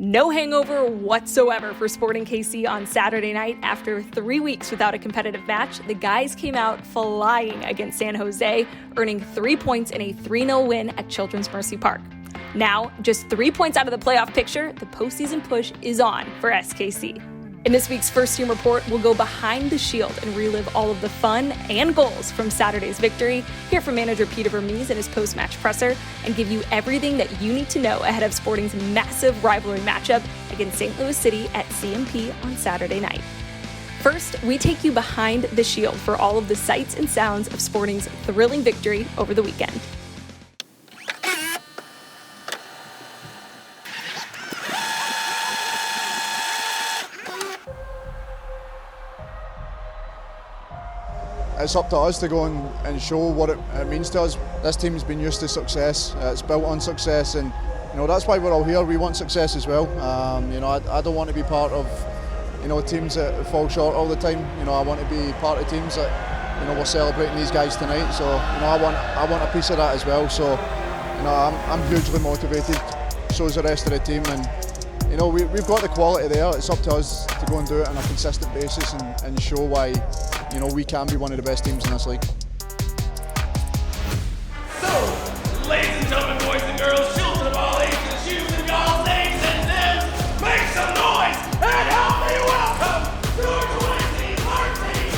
No hangover whatsoever for Sporting KC on Saturday night. After 3 weeks without a competitive match, the guys came out flying against San Jose, earning 3 points in a 3-0 win at Children's Mercy Park. Now, just 3 points out of the playoff picture, the postseason push is on for SKC. In this week's First Team Report, we'll go behind the shield and relive all of the fun and goals from Saturday's victory, hear from manager Peter Vermees in his post-match presser, and give you everything that you need to know ahead of Sporting's massive rivalry matchup against St. Louis City at CMP on Saturday night. First, we take you behind the shield for all of the sights and sounds of Sporting's thrilling victory over the weekend. It's up to us to go and show what it means to us. This team's been used to success. It's built on success, and that's why we're all here. We want success as well. I don't want to be part of teams that fall short all the time. I want to be part of teams that we're celebrating these guys tonight. So I want a piece of that as well. So I'm hugely motivated. So is the rest of the team, and we've got the quality there. It's up to us to go and do it on a consistent basis and show why we can be one of the best teams in this league. So, ladies and gentlemen, boys and girls, children of all ages, shoes and y'all's names and names, make some noise and help me welcome your 2013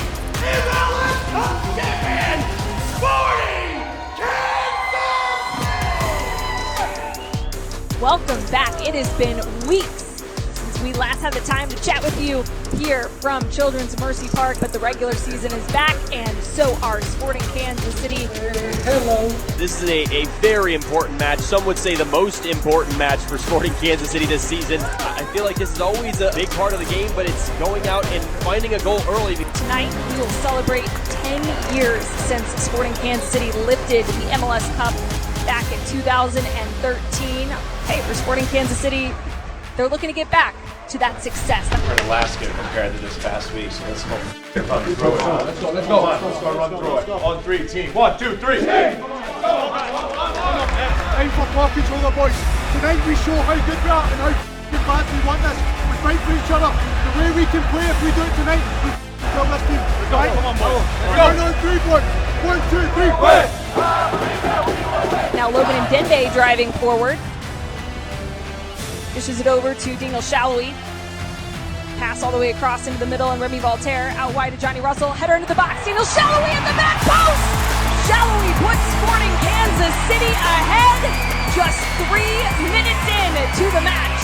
MLS Cup champion, Sporting Kansas! Welcome back. It has been weeks since we last had the time to chat with you here from Children's Mercy Park, but the regular season is back, and so are Sporting Kansas City. Hello. This is a very important match. Some would say the most important match for Sporting Kansas City this season. I feel like this is always a big part of the game, but it's going out and finding a goal early. Tonight, we will celebrate 10 years since Sporting Kansas City lifted the MLS Cup back in 2013. Hey, for Sporting Kansas City, they're looking to get back to that success. For Alaska compared to this past week, so let's go. Run through it. Let's go. Let's go run through it. On 3, team. 1, 2, 3. Aim for ball control, the boys. Tonight we show how good we are and how good bad we want this. We fight for each other. The way we can play, if we do it tonight, we kill this team. Right? Come on, boys. We're on 3, boys. 1, 2, 3, win! Now Logan and Dende driving forward. Dishes it over to Daniel Shallowy. Pass all the way across into the middle, and Remy Voltaire out wide to Johnny Russell. Header into the box. Daniel Shallowy at the back post! Shallowy puts Sporting Kansas City ahead just 3 minutes in to the match.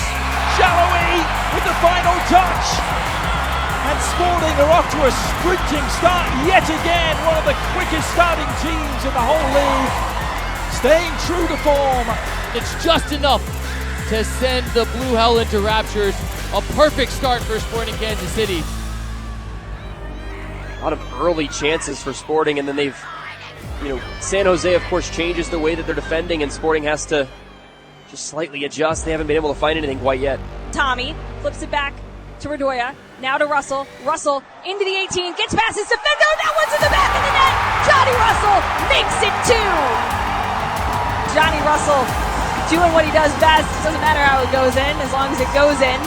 Shallowy with the final touch. And Sporting are off to a sprinting start yet again. One of the quickest starting teams in the whole league. Staying true to form. It's just enough to send the Blue Hell into raptures. A perfect start for Sporting Kansas City. A lot of early chances for Sporting, and then they've, San Jose, of course, changes the way that they're defending, and Sporting has to just slightly adjust. They haven't been able to find anything quite yet. Tommy flips it back to Radoya. Now to Russell. Russell into the 18, gets past his defender. That one's in the back of the net. Johnny Russell makes it 2. Johnny Russell doing what he does best. Doesn't matter how it goes in, as long as it goes in.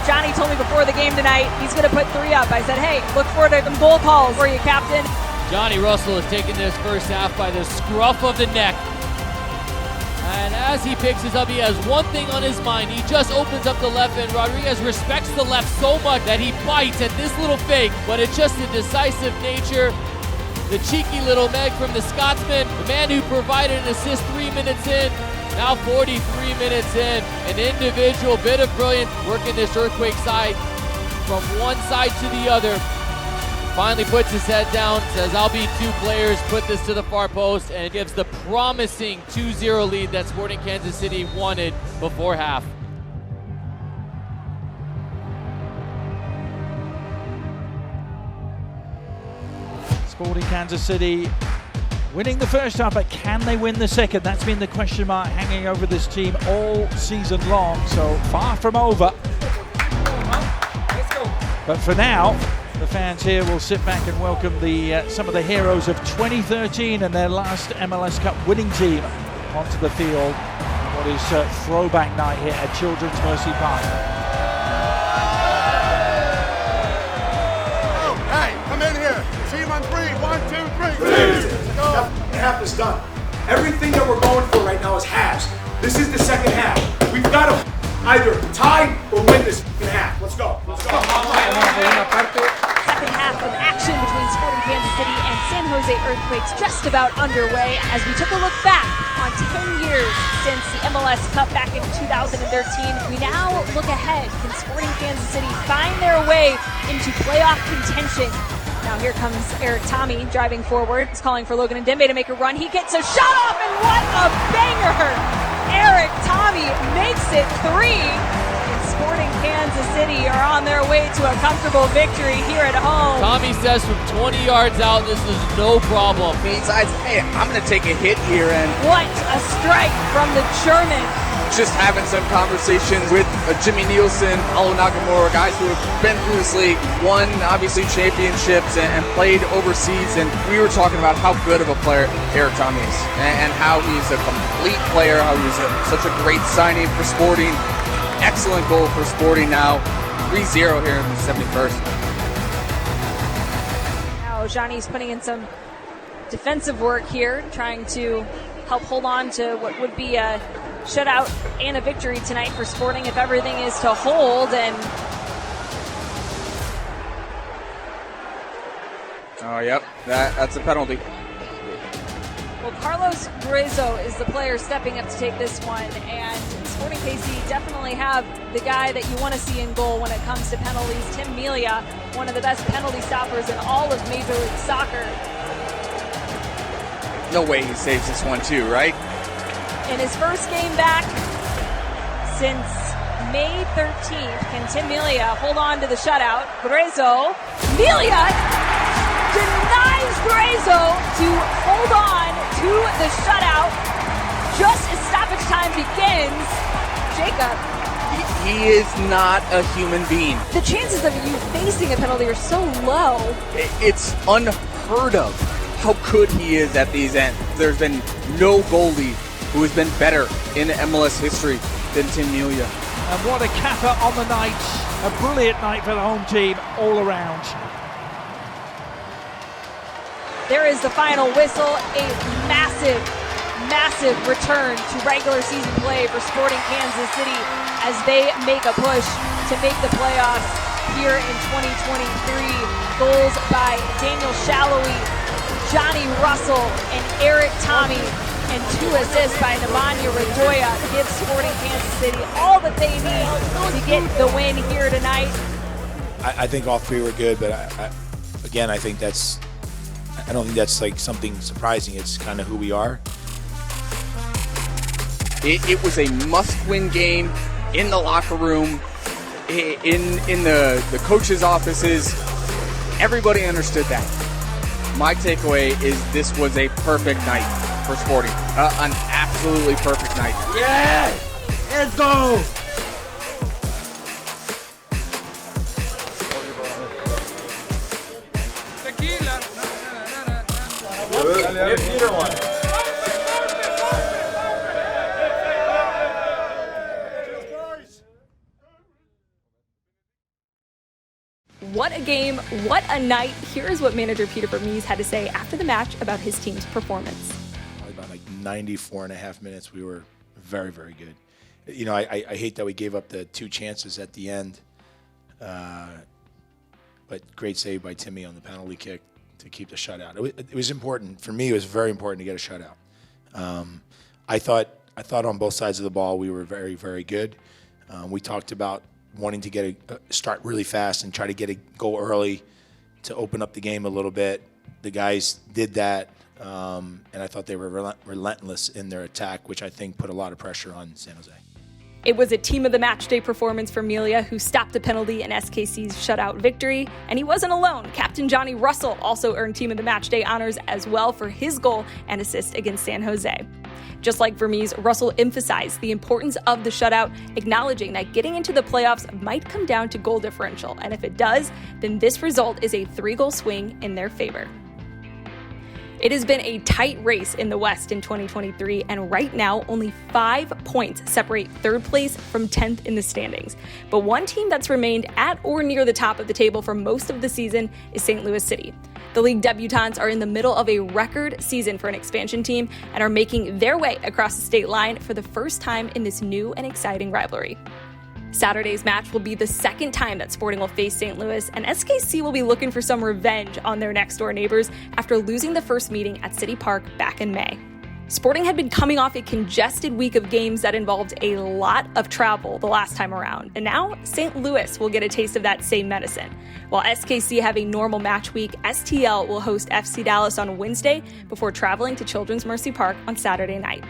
Johnny told me before the game tonight he's going to put 3 up. I said, hey, look forward to them goal calls for you, Captain. Johnny Russell has taken this first half by the scruff of the neck. And as he picks this up, he has one thing on his mind. He just opens up the left, and Rodriguez respects the left so much that he bites at this little fake, but it's just the decisive nature. The cheeky little Meg from the Scotsman, the man who provided an assist 3 minutes in, now 43 minutes in. An individual bit of brilliance working this Earthquake side from one side to the other. Finally puts his head down, says, I'll be 2 players, put this to the far post, and it gives the promising 2-0 lead that Sporting Kansas City wanted before half. Sporting Kansas City winning the first half, but can they win the second? That's been the question mark hanging over this team all season long, so far from over. But for now, the fans here will sit back and welcome some of the heroes of 2013 and their last MLS Cup winning team onto the field. what is throwback night here at Children's Mercy Park. Oh, hey, come in here. Team on 3. 1, 2, 3. Half is done. Everything that we're going for right now is halves. This is the second half. We've got to either tie or win this half. Let's go. Let's go. Second half of action between Sporting Kansas City and San Jose Earthquakes just about underway as we took a look back on 10 years since the MLS Cup back in 2013. We now look ahead. Can Sporting Kansas City find their way into playoff contention? Now here comes Eric Tommy driving forward. He's calling for Logan Ndembe to make a run. He gets a shot off, and what a banger! Eric Tommy makes it 3. And Sporting Kansas City are on their way to a comfortable victory here at home. Tommy says from 20 yards out, this is no problem. He decides, hey, I'm going to take a hit here, and What a strike from the German. just having some conversations with Jimmy Nielsen, Alo Nakamura, guys who have been through this league, won obviously championships and played overseas, and we were talking about how good of a player Eric Tommy is and how he's a complete player, how he's such a great signing for Sporting. Excellent goal for Sporting now, 3-0 here in the 71st. Now Johnny's putting in some defensive work here, trying to help hold on to what would be a shutout and a victory tonight for Sporting if everything is to hold. And Oh, yep, that's a penalty. well, Carlos Gruezo is the player stepping up to take this one, and Sporting KC definitely have the guy that you want to see in goal when it comes to penalties. Tim Melia, one of the best penalty stoppers in all of Major League Soccer. No way he saves this one too, right? In his first game back since May 13th, can Tim Melia hold on to the shutout? Gruezo, Melia denies Gruezo to hold on to the shutout just as stoppage time begins. Jacob. He is not a human being. The chances of you facing a penalty are so low. It's unheard of how good he is at these ends. There's been no goalie who has been better in MLS history than Tim Melia. And what a capper on the night. A brilliant night for the home team all around. There is the final whistle, a massive, massive return to regular season play for Sporting Kansas City as they make a push to make the playoffs here in 2023. Goals by Daniel Shallowy, Johnny Russell, and Eric Tommy, and 2 assists by Nemanja Radoja give Sporting Kansas City all that they need to get the win here tonight. I think all 3 were good, but I don't think that's like something surprising. It's kind of who we are. It was a must-win game in the locker room, in the coaches' offices. Everybody understood that. My takeaway is this was a perfect night for Sporting. An absolutely perfect night. Yeah! Let's go! What a game, what a night. Here's what manager Peter Vermees had to say after the match about his team's performance. Probably about like 94 and a half minutes, we were very, very good. You know, I hate that we gave up the 2 chances at the end, but great save by Timmy on the penalty kick to keep the shutout. It was important. For me, it was very important to get a shutout. I thought on both sides of the ball we were very, very good. We talked about wanting to get start really fast and try to get a goal early to open up the game a little bit. The guys did that, and I thought they were relentless in their attack, which I think put a lot of pressure on San Jose. It was a team of the match day performance for Melia, who stopped a penalty in SKC's shutout victory. And he wasn't alone. Captain Johnny Russell also earned team of the match day honors as well for his goal and assist against San Jose. Just like Vermees, Russell emphasized the importance of the shutout, acknowledging that getting into the playoffs might come down to goal differential. And if it does, then this result is a 3-goal swing in their favor. It has been a tight race in the West in 2023, and right now only 5 points separate third place from 10th in the standings. But one team that's remained at or near the top of the table for most of the season is St. Louis City. The league debutants are in the middle of a record season for an expansion team and are making their way across the state line for the first time in this new and exciting rivalry. Saturday's match will be the second time that Sporting will face St. Louis, and SKC will be looking for some revenge on their next-door neighbors after losing the first meeting at City Park back in May. Sporting had been coming off a congested week of games that involved a lot of travel the last time around, and now St. Louis will get a taste of that same medicine. While SKC have a normal match week, STL will host FC Dallas on Wednesday before traveling to Children's Mercy Park on Saturday night.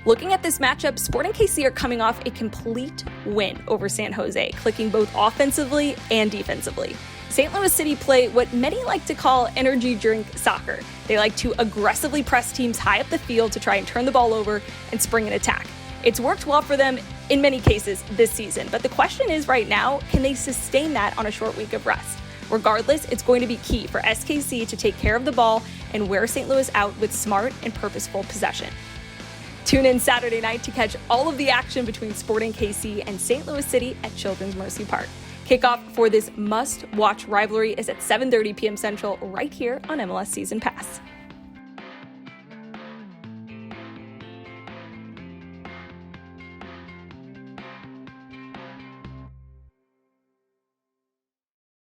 Looking at this matchup, Sporting KC are coming off a complete win over San Jose, clicking both offensively and defensively. St. Louis City play what many like to call energy drink soccer. They like to aggressively press teams high up the field to try and turn the ball over and spring an attack. It's worked well for them in many cases this season, but the question is right now, can they sustain that on a short week of rest? Regardless, it's going to be key for SKC to take care of the ball and wear St. Louis out with smart and purposeful possession. Tune in Saturday night to catch all of the action between Sporting KC and St. Louis City at Children's Mercy Park. Kickoff for this must-watch rivalry is at 7:30 p.m. Central right here on MLS Season Pass.